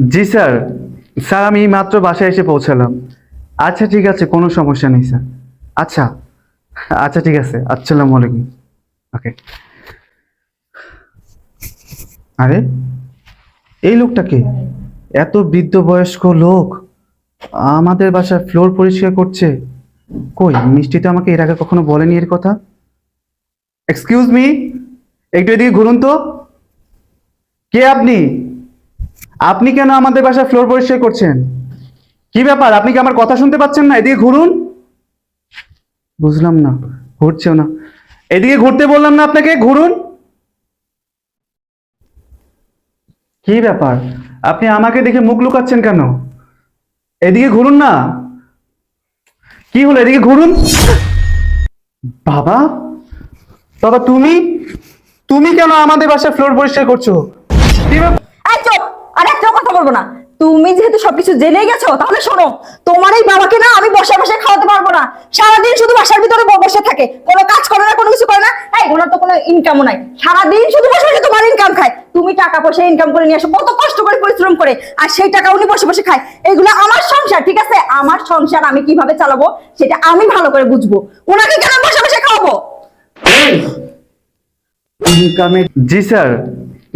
জি sir. Sir আমি মাত্র বাসায় এসে পৌঁছালাম। আচ্ছা ঠিক আছে, কোনো সমস্যা নেই স্যার। আচ্ছা, আচ্ছা ঠিক আছে, আসসালামু আলাইকুম। ওকে। আরে এই লোকটা কে? এত বৃদ্ধ বয়স্ক লোক আমাদের বাসায় ফ্লোর পরিষ্কার করছে। কই, মিষ্টি তো আমাকে এর আগে কখনো বলেনি এর কথা। এক্সকিউজ মি, একটু এদিকে ঘুরুন তো। কে আপনি? আপনি কেন আমাদের বাসায় ফ্লোর পরিষ্কার করছেন? কি ব্যাপার, আপনি কি আমার কথা শুনতে পাচ্ছেন না? এদিকে ঘুরুন। বুঝলাম না, ঘুরছেও না। এদিকে ঘুরতে বললাম না আপনাকে, ঘুরুন। কি ব্যাপার, আপনি আমাকে দেখে মুখ লুকাচ্ছেন কেন? এদিকে ঘুরুন না। কি হলো, এদিকে ঘুরুন। বাবা, বাবা তুমি তুমি কেন আমাদের বাসায় ফ্লোর পরিষ্কার করছো? কি ব্যাপার? এই চুপ! আর একটাও কথা বলবো না। তুমি যেহেতু সবকিছু জেনে গেছো, তাহলে শোনো, তোমার এই বাবাকে না আমি বসে বসে খাওয়াতে পারবো না। সারাদিন শুধু বাসার ভিতরে বসে থাকে, কোনো কাজ করে না, কোনো কিছু করে না। এই ওনার তো কোনো ইনকামও নাই, সারাদিন শুধু বসে বসে তোমার ইনকাম খায়। তুমি টাকা পয়সা ইনকাম করে নিয়ে আসো কত কষ্ট করে, পরিশ্রম করে, আর সেই টাকা উনি বসে বসে খায়। এগুলো আমার সংসার, ঠিক আছে? আমার সংসার আমি কিভাবে চালাবো সেটা আমি ভালো করে বুঝবো। ওনাকে কেন বসে বসে খাওয়াবো? জি স্যার।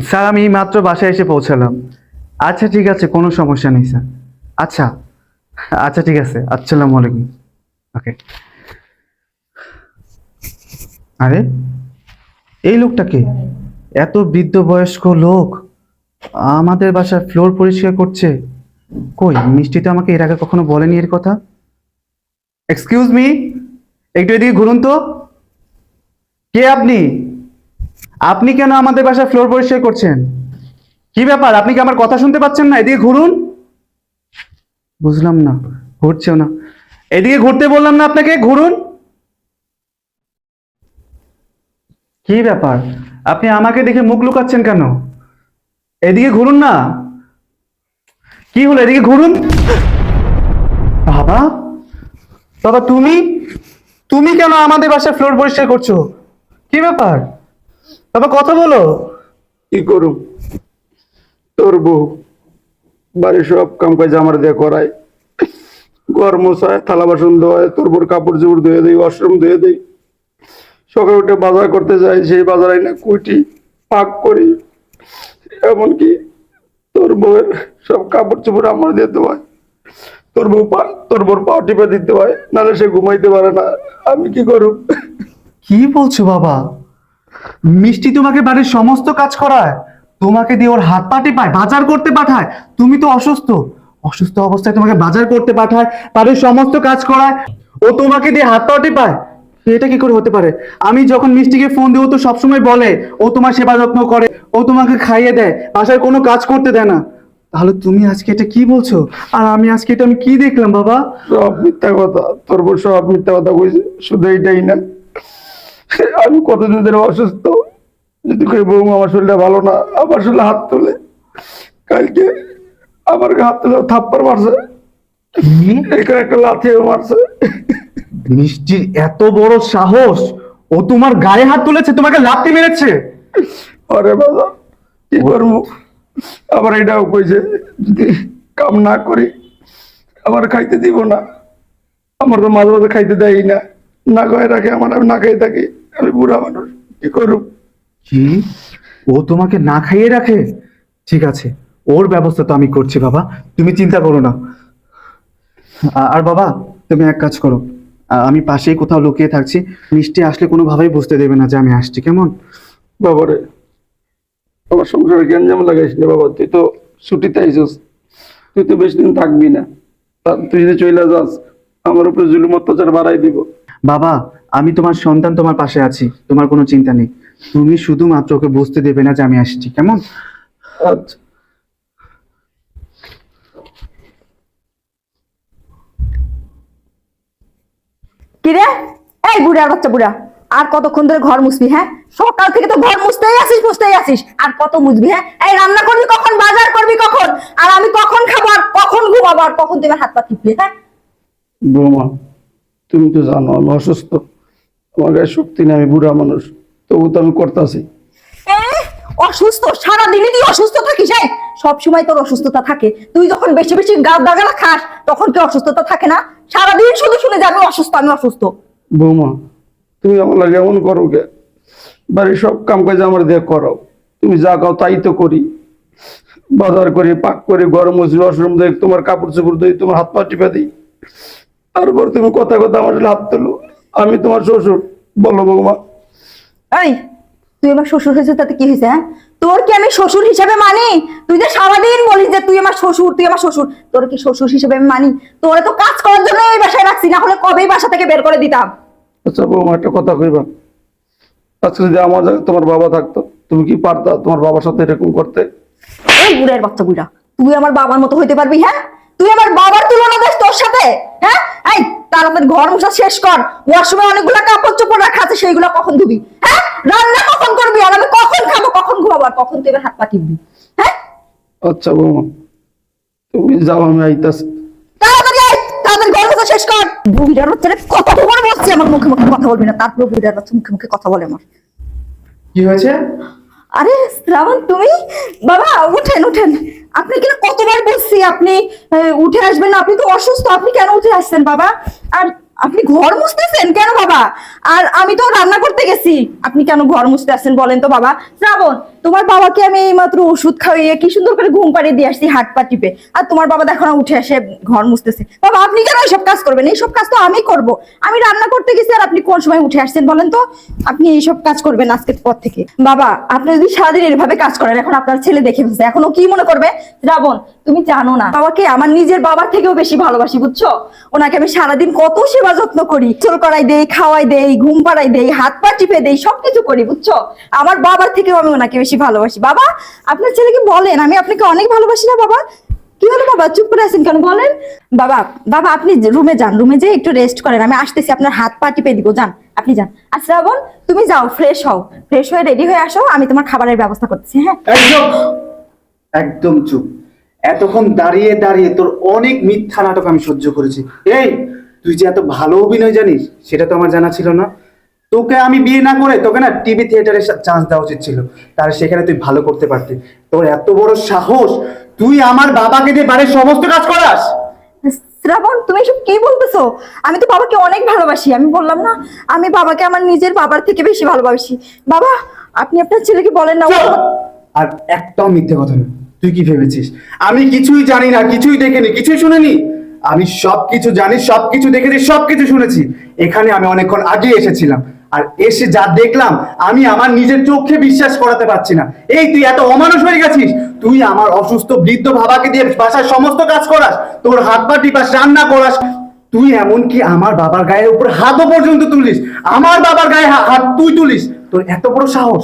স্যার আমি মাত্র বাসায় এসে পৌঁছালাম। আচ্ছা ঠিক আছে, কোনো সমস্যা নেই স্যার। আচ্ছা, আচ্ছা ঠিক আছে, আসসালামু আলাইকুম। ওকে। আরে এই লোকটা কে? এত বৃদ্ধ বয়স্ক লোক আমাদের বাসায় ফ্লোর পরিষ্কার করছে। কই, মিষ্টি তো আমাকে এর আগে কখনো বলেনি এর কথা। এক্সকিউজ মি, একটু এদিকে ঘুরুন তো। কে আপনি? আপনি কেন আমাদের বাসায় ফ্লোর পরিষ্কার করছেন? কি ব্যাপার, আপনি কি আমার কথা শুনতে পাচ্ছেন না? এদিকে ঘুরুন। বুঝলাম না, ঘুরছেও না। এদিকে ঘুরতে বললাম না আপনাকে, ঘুরুন। কি ব্যাপার, আপনি আমাকে দেখে মুখ লুকাচ্ছেন কেন? এদিকে ঘুরুন না। কি হলো, এদিকে ঘুরুন। বাবা, বাবা তুমি তুমি কেন আমাদের বাসায় ফ্লোর পরিষ্কার করছো? কি ব্যাপার, বাবা কথা বলো। কি করুম, তোর বউ বাড়ির সব কাম কাজ আমার দিয়ে করায়, ঘর মোছায়, থালা বাসন ধোয়, তোর বউর কাপড় চোপড় ধুয়ে দিই, ওয়াশরুম ধুয়ে দিই। সকালে উঠে বাজার করতে যাই, সেই বাজার আইনা কুইটি পাক করি। এমনকি তোর বউয়ের সব কাপড় চোপড় আমার দিয়ে ধোয়। তোর বউর পা টিপে দিতে হয়, নাহলে সে ঘুমাইতে পারে না। আমি কি করুম? কি বলছো বাবা? মিষ্টি তোমাকে বাড়ির সমস্ত কাজ করায়, তোমাকে দিয়ে ওর হাত পা টিপায়, বাজার করতে পাঠায়। তুমি তো অসুস্থ, অসুস্থ অবস্থায় তোমাকে বাজার করতে পাঠায়, বাড়ির সমস্ত কাজ করায়, ও তোমাকে দিয়ে হাত পা টিপায়। এটা কি করে হতে পারে? আমি যখন মিষ্টিকে ফোন দিই, ও তো সবসময় বলে ও তোমার সেবা যত্ন করে, ও তোমাকে খাইয়ে দেয়, বাসায় কোনো কাজ করতে দেয় না। তাহলে তুমি আজকে এটা কি বলছো? আর আমি আজকে এটা আমি কি দেখলাম বাবা? সব মিথ্যা কথা, তোর বউ সব মিথ্যা কথা কইছে। শুধু এইটাই না, আমি কতদিন ধরে অসুস্থ। যদি কই বৌমা আমার শরীরটা ভালো না, আমার শরীরে হাত তুলে। কালকে আমার গায়ে হাত তুলে থাপ্পড় মারছে, কি? এখানে একটা লাথিও মারছে। মিষ্টির এত বড় সাহস, ও তোমার গায়ে হাত তুলেছে, তোমাকে লাথি মেরেছে? আরে বাবা, কি করবো? আবার এটাও কইছে যদি কাম না করি আমার খাইতে দিব না। আমার তো মাঝে মাঝে খাইতে দেয় না, না খাই রাখে আমার, আমি না খাই থাকি। আমি বুড়া মানুষ, কি করব? কি, ও তোমাকে না খাইয়ে রাখে? ঠিক আছে, ওর ব্যবস্থা তো আমি করছি বাবা, তুমি চিন্তা করো না। আর বাবা, তুমি এক কাজ করো, আমি পাশেই কোথাও লুকিয়ে থাকছি, মিষ্টি আসলে কোনোভাবেই বুঝতে দেবে না যে আমি আসছি, কেমন? বাবারে, আমার সংসারে গ্যাঞ্জাম লাগাইস না বাবা। তুই তো ছুটিতে আইসস, তুই তো বেশি দিন থাকবি না। তুই যদি চলে যাস, আমার উপরে জুলুম অত্যাচার বাড়াই দিব। বাবা, আমি তোমার সন্তান, তোমার পাশে আছি, তোমার কোনো চিন্তা নেই। তুমি শুধুমাত্র ওকে বুঝতে দেবে না যে আমি আসছি, কেমন? আচ্ছা। কিরে, এই বুড়ার বাচ্চা বুড়া, আর কতক্ষণ ধরে ঘর মুছবি? হ্যাঁ, সকাল থেকে তো ঘর মুছতেই আসিস। আর কত মুছবি? হ্যাঁ, এই রান্না করবি কখন, বাজার করবি কখন, আর আমি কখন খাবো, আর কখন ঘুমাবো, আর কখন তুমি হাত পা টিপবি? হ্যাঁ, বৌমা, তুমি তো জানো আমি অসুস্থ, আমার গায়ে শক্তি নেই, আমি বুড়া মানুষ, তবু তো আমি করতেছি। অসুস্থ, সারাদিনই তুই অসুস্থ থাকিস। সব সময় তোর অসুস্থতা থাকে। তুই যখন বেশি বেশি দাগালা খাস তখন কি অসুস্থতা থাকে না? সারাদিন শুধু শুনে যে আমি অসুস্থ, আমি অসুস্থ। বৌমা, তুমি আমার লাগে এমন করো কে? বাড়ির সব কাম কাজ আমার দিয়ে করাও, তুমি যা কাও তাই তো করি। বাজার করি, পাক করি, ঘর মুছি, ওয়াশরুম দেই, তোমার কাপড় চোপড় দিই, তোমার হাত পা টিপে দিই। তারপর তুমি কথা কথা আমার হাত তোলো। আমি তোমার শ্বশুর, বলো বৌমা। এই, তুই আমার শ্বশুর হয়েছে তাতে কি হয়েছে? হ্যাঁ, তোর কি আমি শ্বশুর হিসেবে মানি? তুই যে সারাদিন বলিস যে তুই আমার শ্বশুর, তুই আমার শ্বশুর, তোর কি শ্বশুর হিসেবে আমি মানি? তোরে তো কাজ করার জন্য এই বাসায় রাখছি, না হলে কবেই বাসা থেকে বের করে দিতাম। আচ্ছা বৌমা, একটা কথা কইবা, আজকে যদি আমার জায়গায় তোমার বাবা থাকতো, তুমি কি পারতা তোমার বাবার সাথে এরকম করতে? এই বুড়ের বাচ্চা বুড়া, তুই আমার বাবার মতো হইতে পারবি? হ্যাঁ, তুই আমার বাবার তুলনা দেশ তোর সাথে? হ্যাঁ, এই তাড়াতাড়ি ঘর মোছা শেষ কর। ওয়াশরুমে অনেকগুলো কাপড় চোপড় রাখা আছে, সেইগুলো কখন ধুবি? হ্যাঁ, রান্না কখন করবি? আর আমি কখন খাবো, কখন ঘুমাবো, আর কখন তুই এবার হাত পা টিপবি? হ্যাঁ, আচ্ছা বৌমা, তুমি যাও, আমি আইতাছি। তাড়াতাড়ি আয়, তাড়াতাড়ি ঘর মোছা শেষ কর। বুড়িটার বাচ্চা কত বড় বলছি, আমার মুখে মুখে কথা বলবি না। তারপর বুড়িটার বাচ্চা মুখে মুখে কথা বলে আমার। কি হয়েছে? আরে শ্রাবণ, তুমি? বাবা উঠেন উঠেন। আপনি কিনা কতবার বলছি আপনি উঠে আসবেন না, আপনি তো অসুস্থ, আপনি কেন উঠে আসছেন বাবা? আর আপনি ঘর মুছতেছেন কেন বাবা? আর আমি তো রান্না করতে গেছি, আপনি কেন ঘর মুছতে আসছেন বলেন তো বাবা? শ্রাবণ, তোমার বাবাকে আমি এইমাত্র ওষুধ খাইয়ে কি সুন্দর করে ঘুম পাড়িয়ে দিয়ে আসছি হাত পা টিপে, আর তোমার বাবা দেখো না উঠে এসে ঘর মুছতেছে। বাবা আপনি কেন এইসব কাজ করবেন? এইসব কাজ তো আমি করব। আমি রান্না করতে গেছি আর আপনি কোন সময় উঠে আসছেন বলেন তো? আপনি এইসব কাজ করবেন আজকের পর থেকে। বাবা আপনি যদি সারাদিন এইভাবে কাজ করেন, এখন আপনার ছেলে দেখে ফেলছে, এখন ও কি মনে করবে? শ্রাবণ, তুমি জানো না বাবাকে আমার নিজের বাবার থেকেও বেশি ভালোবাসি, বুঝছো? ওনাকে আমি সারাদিন কত সেবা যত্ন করি, চুল করাই দেই, খাওয়াই দেই, ঘুম পাড়াই দেই, হাত পা টিপে দেই, সবকিছু করি, বুঝছো? আমার বাবার থেকেও আমি ওনাকে বেশি ভালোবাসি। বাবা আপনার ছেলেকে বলেন আমি আপনাকে অনেক ভালোবাসি না বাবা? কি হলো বাবা, চুপ করে আছেন কেন বলেন? বাবা বাবা আপনি রুমে যান, রুমে যেয়ে একটু রেস্ট করেন, আমি আসতেছি, আপনার হাত পা টিপে দিব, যান আপনি যান। আর শ্রাবণ, তুমি যাও ফ্রেশ হও, ফ্রেশ হয়ে রেডি হয়ে আসো, আমি তোমার খাবারের ব্যবস্থা করতেছি। হ্যাঁ, একদম একদম চুপ। এতক্ষণ দাঁড়িয়ে দাঁড়িয়ে তোর অনেক মিথ্যা নাটক আমি সহ্য করেছি। এই, তুই যে এত ভালো অভিনয় জানিস সেটা তো আমার জানা ছিল না। তোকে আমি বিয়ে না করে তোকে না টিভি থিয়েটারে চান্স দেওয়া উচিত ছিল, তাহলে সেখানে তুই ভালো করতে পারতি। তোর এত বড় সাহস, তুই আমার বাবাকে দিয়ে বাড়ির সমস্ত কাজ করাস? শ্রাবণ তুমি এসব কি বলতেছো? আমি তো বাবাকে অনেক ভালোবাসি, আমি বললাম না আমি বাবাকে আমার নিজের বাবার থেকে বেশি ভালোবাসি। বাবা আপনি আপনার ছেলেকে বলেন না। চুপ! আর একটাও মিথ্যে কথা না। তুই কি ভেবেছিস আমি কিছুই জানি না, কিছুই দেখিনি, কিছুই শুনিনি? আমি সবকিছু জানি, সবকিছু দেখেছি, সবকিছু শুনেছি। এখানে আমি অনেকক্ষণ আগে এসেছিলাম, আর এসে যা দেখলাম আমি আমার নিজের চোখে বিশ্বাস করাতে পারছি না। এই তুই এত অমানুষ হয়ে গেছিস? তুই আমার অসুস্থ বৃদ্ধ বাবাকে দিয়ে বাসার সমস্ত কাজ করাস, তোর হাত পা টিপাস, রান্না করাস। তুই এমনকি আমার বাবার গায়ের উপর হাতও পর্যন্ত তুলিস, আমার বাবার গায়ে হাত তুই তুলিস? তোর এত বড় সাহস!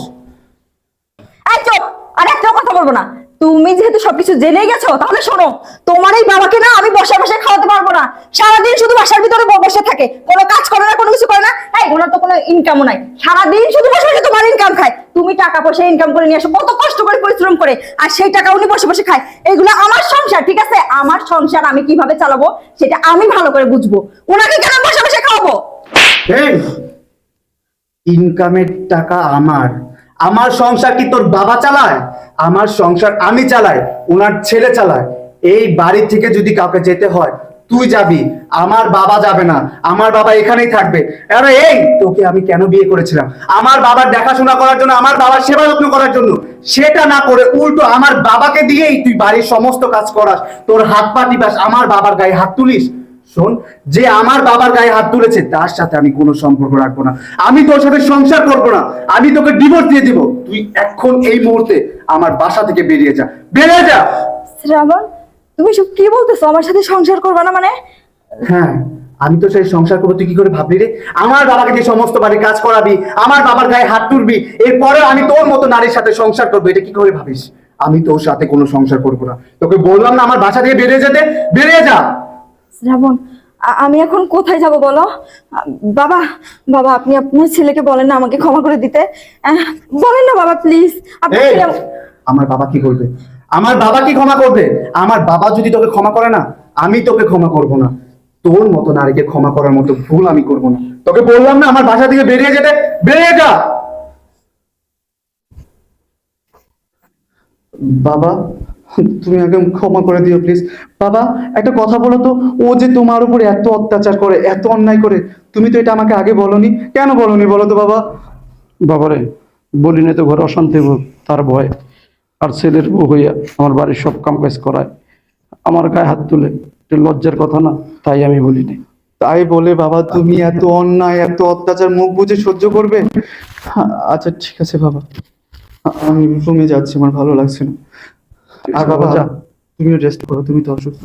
এই চুপ! আর একটাও কথা বলবো না। তুমি যেহেতু সবকিছু জেনে গেছো তাহলে শোনো, তোমার এই বাবাকে না আমি বসে বসে খাওয়াতে পারবো না। সারাদিন শুধু বাসার ভিতরে বসে থাকে, কোনো কাজ করে না, কোনো কিছু করে না। এই ওনার তো কোনো ইনকামও নাই, সারাদিন শুধু বসে বসে তোমার ইনকাম খায়। তুমি টাকা পয়সা ইনকাম করে নিয়ে আসো কত কষ্ট করে, পরিশ্রম করে, আর সেই টাকা উনি বসে বসে খায়। এগুলো আমার সংসার, ঠিক আছে? আমার সংসার আমি কিভাবে চালাবো সেটা আমি ভালো করে বুঝবো। ওনাকে কেন বসে বসে খাওয়াবো? এই, ইনকামের টাকা আমার, আমার সংসার কি তোর বাবা চালায়? আমার সংসার আমি চালাই, ওনার ছেলে চালায়। এই বাড়ি থেকে যদি কাউকে যেতে হয় তুই যাবি, আমার বাবা যাবে না। আমার বাবা এখানেই থাকবে। আরে এই, তোকে আমি কেন বিয়ে করেছিলাম? আমার বাবার দেখাশোনা করার জন্য, আমার বাবার সেবা যত্ন করার জন্য। সেটা না করে উল্টো আমার বাবাকে দিয়েই তুই বাড়ির সমস্ত কাজ করাস, তোর হাত পা টিপাস, আমার বাবার গায়ে হাত তুলিস। শোন, যে আমার বাবার গায়ে হাত তুলেছে তার সাথে আমি কোনো সম্পর্ক রাখবো না, আমি তোর সাথে সংসার করবো না, আমি তোকে ডিভোর্স দিয়ে দিব। তুই এখন এই মুহূর্তে আমার বাসা থেকে বেরিয়ে যা, বেরিয়ে যা। শ্রাবণ তুমি সব কি বলতেছো? আমার সাথে সংসার করবে না মানে? হ্যাঁ, আমি তো সেই সংসার করবো। তুই কি করে ভাবলি রে? আমার বাবাকে যে সমস্ত বাড়ির কাজ করাবি, আমার বাবার গায়ে হাত তুলবি, এরপরে আমি তোর মতো নারীর সাথে সংসার করবো, এটা কি করে ভাবিস? আমি তোর সাথে কোনো সংসার করবো না। তোকে বললাম না আমার বাসা থেকে বেরিয়ে যেতে, বেরিয়ে যা। শ্রাবণ আমি এখন কোথায় যাব বলো? বাবা বাবা আপনি আপনার ছেলেকে বলেন না আমাকে ক্ষমা করে দিতে। বলেন না বাবা প্লিজ। এই, আমার বাবা কি করবে? আমার বাবা কি ক্ষমা করবে? আমার বাবা যদি তোকে ক্ষমা করে না, আমি তোকে ক্ষমা করব না। তোর মতো নারীকে ক্ষমা করার মতো ভুল আমি করব না। তোকে বললাম না আমার বাসা থেকে বেরিয়ে যেতে, বেরিয়ে যা। বাবা, তুমি আগে ক্ষমা করে দিও প্লিজ। বাবা, একটা কথা বলো তো, ও যে তোমার উপরে এত অত্যাচার করে, এত অন্যায় করে, তুমি তো এটা আমাকে আগে বলনি, কেন বলনি বলো তো বাবা? বাবারে বলি না তো, ঘরে অশান্তি হইব তার ভয়। আর ছেলের বউ হইয়া আমার বাড়ির সব কাম কাজ করায়, আমার গায়ে হাত তুলে, এটা লজ্জার কথা না, তাই আমি বলি নাই। তাই বলে বাবা তুমি এত অন্যায়, এত অত্যাচার মুখ বুজে সহ্য করবে? আচ্ছা ঠিক আছে বাবা, আমি রুমে যাচ্ছি, আমার ভালো লাগছে না। ঠিক আর আছে, বাবা যা। তুমিও রেস্ট করো, তুমি তো অসুস্থ।